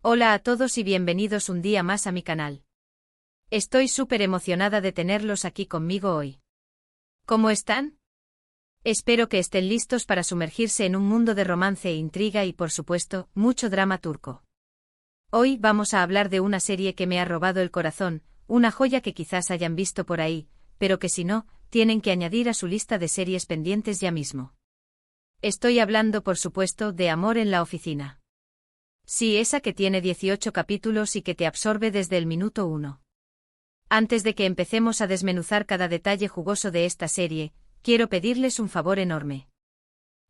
Hola a todos y bienvenidos un día más a mi canal. Estoy súper emocionada de tenerlos aquí conmigo hoy. ¿Cómo están? Espero que estén listos para sumergirse en un mundo de romance e intriga y, por supuesto, mucho drama turco. Hoy vamos a hablar de una serie que me ha robado el corazón, una joya que quizás hayan visto por ahí, pero que si no, tienen que añadir a su lista de series pendientes ya mismo. Estoy hablando, por supuesto, de Amor en la oficina. Sí, esa que tiene 18 capítulos y que te absorbe desde el minuto 1. Antes de que empecemos a desmenuzar cada detalle jugoso de esta serie, quiero pedirles un favor enorme.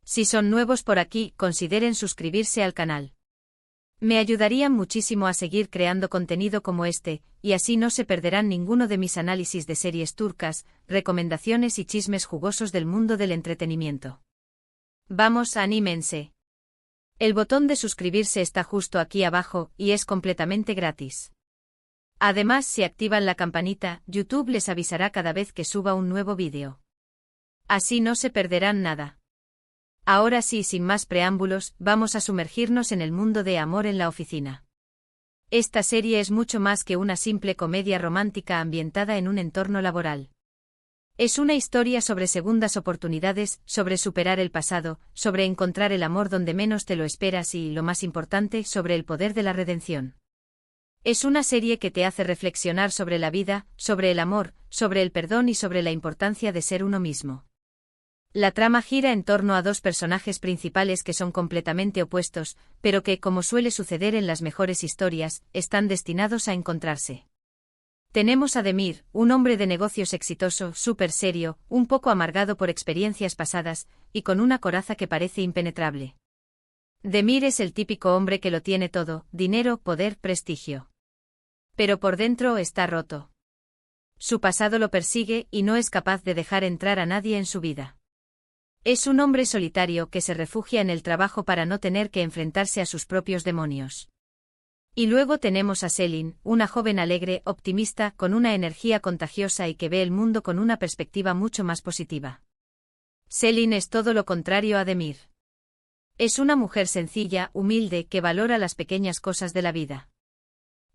Si son nuevos por aquí, consideren suscribirse al canal. Me ayudarían muchísimo a seguir creando contenido como este, y así no se perderán ninguno de mis análisis de series turcas, recomendaciones y chismes jugosos del mundo del entretenimiento. Vamos, anímense. El botón de suscribirse está justo aquí abajo, y es completamente gratis. Además, si activan la campanita, YouTube les avisará cada vez que suba un nuevo vídeo. Así no se perderán nada. Ahora sí, sin más preámbulos, vamos a sumergirnos en el mundo de Amor en la oficina. Esta serie es mucho más que una simple comedia romántica ambientada en un entorno laboral. Es una historia sobre segundas oportunidades, sobre superar el pasado, sobre encontrar el amor donde menos te lo esperas y, lo más importante, sobre el poder de la redención. Es una serie que te hace reflexionar sobre la vida, sobre el amor, sobre el perdón y sobre la importancia de ser uno mismo. La trama gira en torno a dos personajes principales que son completamente opuestos, pero que, como suele suceder en las mejores historias, están destinados a encontrarse. Tenemos a Demir, un hombre de negocios exitoso, súper serio, un poco amargado por experiencias pasadas, y con una coraza que parece impenetrable. Demir es el típico hombre que lo tiene todo: dinero, poder, prestigio. Pero por dentro está roto. Su pasado lo persigue y no es capaz de dejar entrar a nadie en su vida. Es un hombre solitario que se refugia en el trabajo para no tener que enfrentarse a sus propios demonios. Y luego tenemos a Selin, una joven alegre, optimista, con una energía contagiosa y que ve el mundo con una perspectiva mucho más positiva. Selin es todo lo contrario a Demir. Es una mujer sencilla, humilde, que valora las pequeñas cosas de la vida.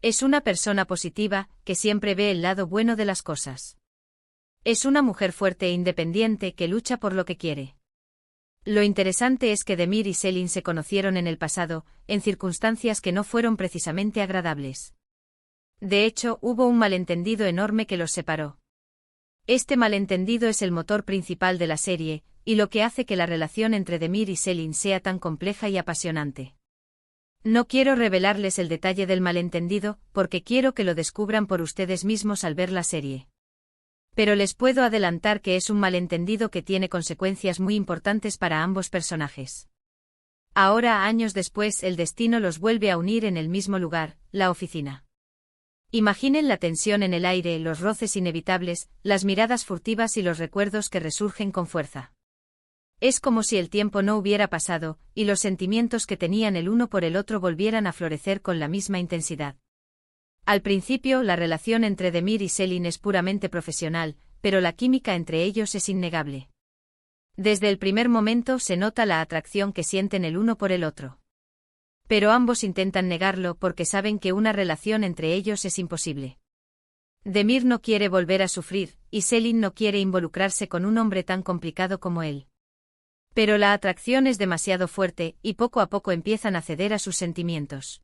Es una persona positiva, que siempre ve el lado bueno de las cosas. Es una mujer fuerte e independiente que lucha por lo que quiere. Lo interesante es que Demir y Selin se conocieron en el pasado, en circunstancias que no fueron precisamente agradables. De hecho, hubo un malentendido enorme que los separó. Este malentendido es el motor principal de la serie, y lo que hace que la relación entre Demir y Selin sea tan compleja y apasionante. No quiero revelarles el detalle del malentendido, porque quiero que lo descubran por ustedes mismos al ver la serie. Pero les puedo adelantar que es un malentendido que tiene consecuencias muy importantes para ambos personajes. Ahora, años después, el destino los vuelve a unir en el mismo lugar, la oficina. Imaginen la tensión en el aire, los roces inevitables, las miradas furtivas y los recuerdos que resurgen con fuerza. Es como si el tiempo no hubiera pasado, y los sentimientos que tenían el uno por el otro volvieran a florecer con la misma intensidad. Al principio, la relación entre Demir y Selin es puramente profesional, pero la química entre ellos es innegable. Desde el primer momento se nota la atracción que sienten el uno por el otro. Pero ambos intentan negarlo porque saben que una relación entre ellos es imposible. Demir no quiere volver a sufrir, y Selin no quiere involucrarse con un hombre tan complicado como él. Pero la atracción es demasiado fuerte, y poco a poco empiezan a ceder a sus sentimientos.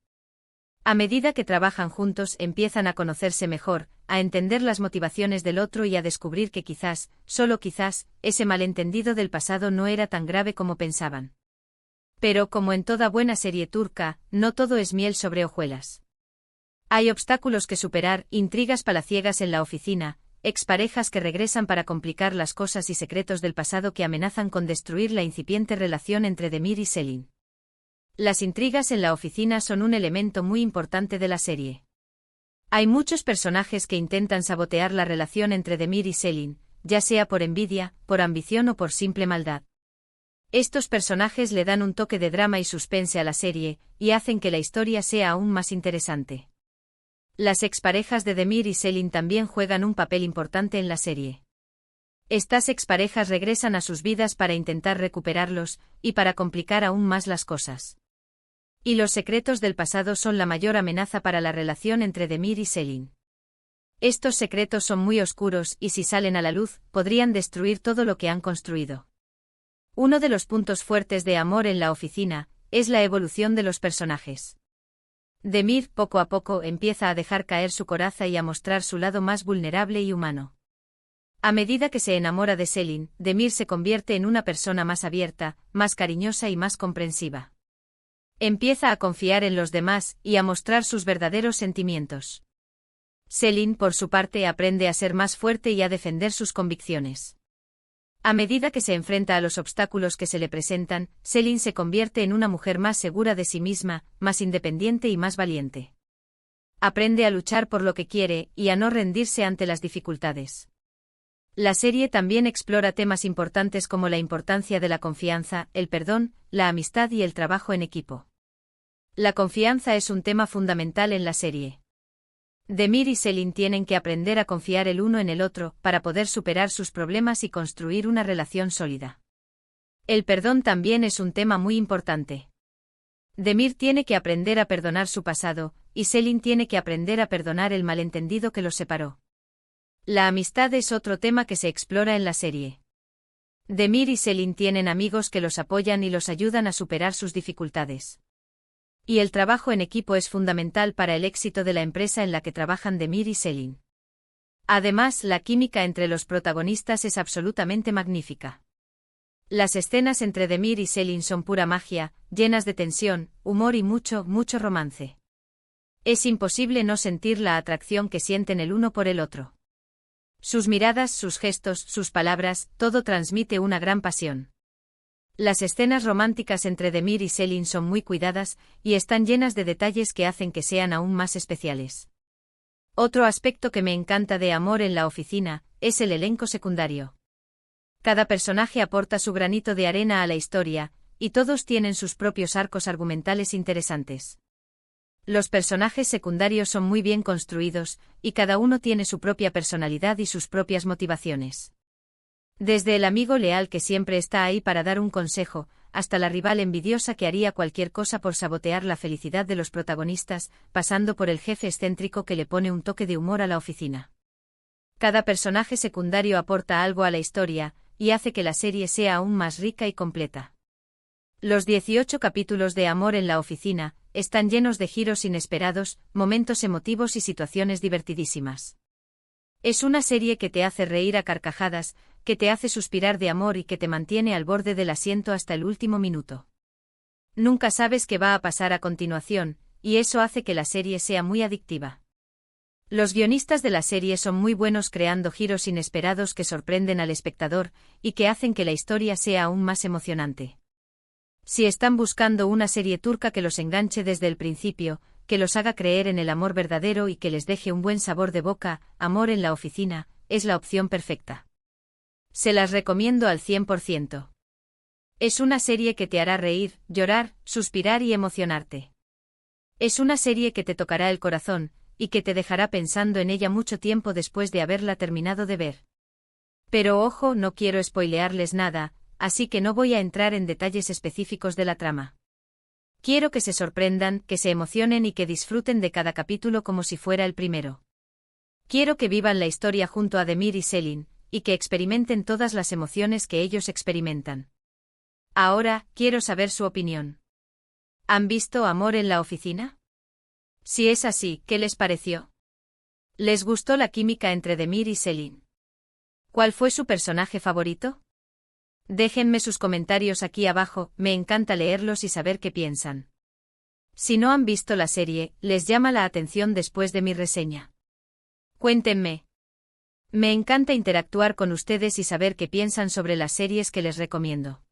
A medida que trabajan juntos, empiezan a conocerse mejor, a entender las motivaciones del otro y a descubrir que quizás, solo quizás, ese malentendido del pasado no era tan grave como pensaban. Pero, como en toda buena serie turca, no todo es miel sobre hojuelas. Hay obstáculos que superar, intrigas palaciegas en la oficina, exparejas que regresan para complicar las cosas y secretos del pasado que amenazan con destruir la incipiente relación entre Demir y Selin. Las intrigas en la oficina son un elemento muy importante de la serie. Hay muchos personajes que intentan sabotear la relación entre Demir y Selin, ya sea por envidia, por ambición o por simple maldad. Estos personajes le dan un toque de drama y suspense a la serie, y hacen que la historia sea aún más interesante. Las exparejas de Demir y Selin también juegan un papel importante en la serie. Estas exparejas regresan a sus vidas para intentar recuperarlos, y para complicar aún más las cosas. Y los secretos del pasado son la mayor amenaza para la relación entre Demir y Selin. Estos secretos son muy oscuros y si salen a la luz, podrían destruir todo lo que han construido. Uno de los puntos fuertes de Amor en la oficina es la evolución de los personajes. Demir, poco a poco, empieza a dejar caer su coraza y a mostrar su lado más vulnerable y humano. A medida que se enamora de Selin, Demir se convierte en una persona más abierta, más cariñosa y más comprensiva. Empieza a confiar en los demás y a mostrar sus verdaderos sentimientos. Selin, por su parte, aprende a ser más fuerte y a defender sus convicciones. A medida que se enfrenta a los obstáculos que se le presentan, Selin se convierte en una mujer más segura de sí misma, más independiente y más valiente. Aprende a luchar por lo que quiere y a no rendirse ante las dificultades. La serie también explora temas importantes como la importancia de la confianza, el perdón, la amistad y el trabajo en equipo. La confianza es un tema fundamental en la serie. Demir y Selin tienen que aprender a confiar el uno en el otro para poder superar sus problemas y construir una relación sólida. El perdón también es un tema muy importante. Demir tiene que aprender a perdonar su pasado, y Selin tiene que aprender a perdonar el malentendido que los separó. La amistad es otro tema que se explora en la serie. Demir y Selin tienen amigos que los apoyan y los ayudan a superar sus dificultades. Y el trabajo en equipo es fundamental para el éxito de la empresa en la que trabajan Demir y Selin. Además, la química entre los protagonistas es absolutamente magnífica. Las escenas entre Demir y Selin son pura magia, llenas de tensión, humor y mucho romance. Es imposible no sentir la atracción que sienten el uno por el otro. Sus miradas, sus gestos, sus palabras, todo transmite una gran pasión. Las escenas románticas entre Demir y Selin son muy cuidadas y están llenas de detalles que hacen que sean aún más especiales. Otro aspecto que me encanta de Amor en la oficina es el elenco secundario. Cada personaje aporta su granito de arena a la historia, y todos tienen sus propios arcos argumentales interesantes. Los personajes secundarios son muy bien construidos, y cada uno tiene su propia personalidad y sus propias motivaciones. Desde el amigo leal que siempre está ahí para dar un consejo, hasta la rival envidiosa que haría cualquier cosa por sabotear la felicidad de los protagonistas, pasando por el jefe excéntrico que le pone un toque de humor a la oficina. Cada personaje secundario aporta algo a la historia, y hace que la serie sea aún más rica y completa. Los 18 capítulos de Amor en la oficina están llenos de giros inesperados, momentos emotivos y situaciones divertidísimas. Es una serie que te hace reír a carcajadas, que te hace suspirar de amor y que te mantiene al borde del asiento hasta el último minuto. Nunca sabes qué va a pasar a continuación, y eso hace que la serie sea muy adictiva. Los guionistas de la serie son muy buenos creando giros inesperados que sorprenden al espectador y que hacen que la historia sea aún más emocionante. Si están buscando una serie turca que los enganche desde el principio, que los haga creer en el amor verdadero y que les deje un buen sabor de boca, Amor en la oficina es la opción perfecta. Se las recomiendo al 100%. Es una serie que te hará reír, llorar, suspirar y emocionarte. Es una serie que te tocará el corazón, y que te dejará pensando en ella mucho tiempo después de haberla terminado de ver. Pero ojo, no quiero spoilearles nada, así que no voy a entrar en detalles específicos de la trama. Quiero que se sorprendan, que se emocionen y que disfruten de cada capítulo como si fuera el primero. Quiero que vivan la historia junto a Demir y Selin, y que experimenten todas las emociones que ellos experimentan. Ahora, quiero saber su opinión. ¿Han visto Amor en la oficina? Si es así, ¿qué les pareció? ¿Les gustó la química entre Demir y Selin? ¿Cuál fue su personaje favorito? Déjenme sus comentarios aquí abajo, me encanta leerlos y saber qué piensan. Si no han visto la serie, les llama la atención después de mi reseña. Cuéntenme. Me encanta interactuar con ustedes y saber qué piensan sobre las series que les recomiendo.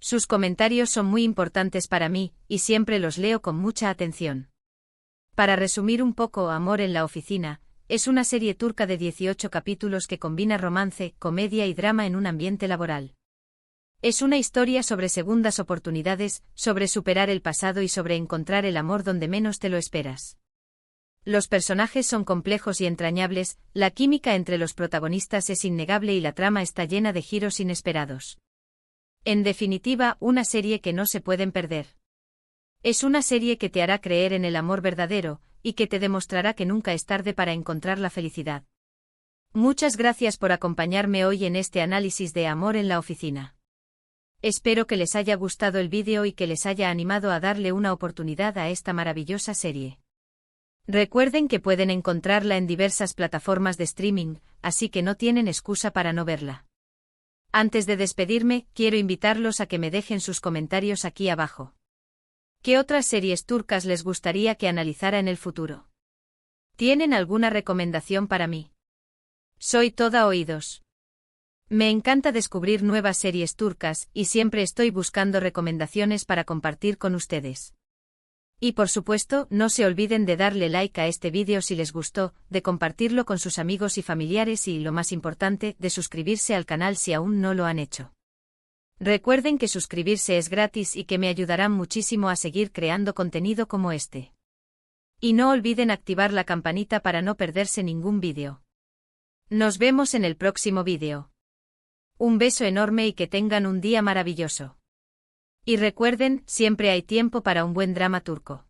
Sus comentarios son muy importantes para mí, y siempre los leo con mucha atención. Para resumir un poco, Amor en la oficina es una serie turca de 18 capítulos que combina romance, comedia y drama en un ambiente laboral. Es una historia sobre segundas oportunidades, sobre superar el pasado y sobre encontrar el amor donde menos te lo esperas. Los personajes son complejos y entrañables, la química entre los protagonistas es innegable y la trama está llena de giros inesperados. En definitiva, una serie que no se pueden perder. Es una serie que te hará creer en el amor verdadero, y que te demostrará que nunca es tarde para encontrar la felicidad. Muchas gracias por acompañarme hoy en este análisis de Amor en la oficina. Espero que les haya gustado el vídeo y que les haya animado a darle una oportunidad a esta maravillosa serie. Recuerden que pueden encontrarla en diversas plataformas de streaming, así que no tienen excusa para no verla. Antes de despedirme, quiero invitarlos a que me dejen sus comentarios aquí abajo. ¿Qué otras series turcas les gustaría que analizara en el futuro? ¿Tienen alguna recomendación para mí? Soy toda oídos. Me encanta descubrir nuevas series turcas y siempre estoy buscando recomendaciones para compartir con ustedes. Y por supuesto, no se olviden de darle like a este vídeo si les gustó, de compartirlo con sus amigos y familiares y, lo más importante, de suscribirse al canal si aún no lo han hecho. Recuerden que suscribirse es gratis y que me ayudarán muchísimo a seguir creando contenido como este. Y no olviden activar la campanita para no perderse ningún vídeo. Nos vemos en el próximo vídeo. Un beso enorme y que tengan un día maravilloso. Y recuerden, siempre hay tiempo para un buen drama turco.